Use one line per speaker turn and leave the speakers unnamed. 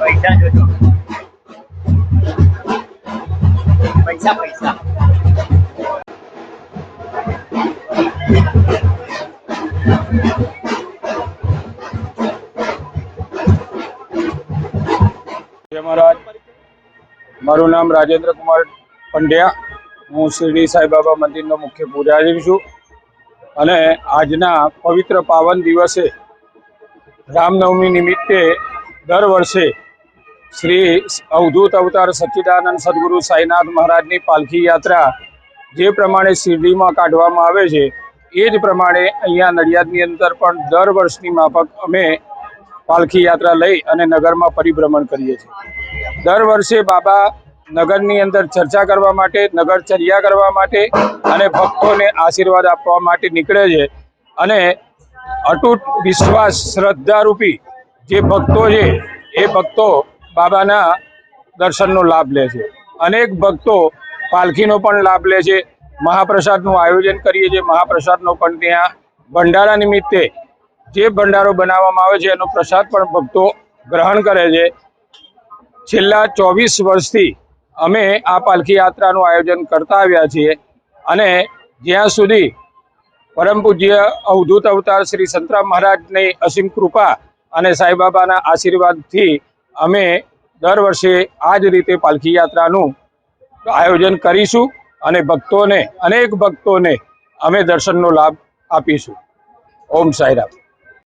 पैसा जो पैसा पैसा
महाराज मारू नाम राजेंद्र कुमार पंड्या हूँ शिरडी साई बाबा मंदिर नो मुख्य पूजारी छूं अने आजना पवित्र पावन दिवसे रामनवमी निमित्ते दर वर्षे श्री अवधूत अवतार सच्चिदानंद सद्गुरु साईनाथ महाराज की पालखी यात्रा जे प्रमाणे शिरडी में काढवामां आवे छे ए ज प्रमाणे अहींया नडियादनी अंदर पण दर वर्षनी माफक अमे पालखी यात्रा लई अने नगर में परिभ्रमण करीए छीए। दर वर्षे बाबा नगरनी अंदर चर्चा करवा माटे, नगरचर्या करवा माटे अने भक्तोने आशीर्वाद आपवा माटे निकळे छे अने अतूट विश्वास श्रद्धारूपी जे भक्तो छे ए भक्तो बाबाना दर्शननो लाभ ले छे। अनेक भक्तो पालखीनो पण लाभ ले छे। महाप्रसादनुं आयोजन करीए छीए। महाप्रसादनो पण त्यां भंडारा निमित्ते जे भंडारो बनाववामां आवे छे एनो प्रसाद पण भक्तो ग्रहण करे छे। छेल्ला 24 वर्षथी अमे आ पालखी यात्रानुं आयोजन करता आव्या छीए अने ज्यां सुधी परम पूज्य अवधूत अवतार श्री संतराम महाराजनी असीम कृपा अने साईबाबाना आशीर्वादथी अमे दर वर्षे आ ज रीते पालखी यात्रानुं आयोजन करीशुं अने भक्तोने अनेक भक्तोने अमे दर्शननो लाभ आपीशुं। ओम साईराम।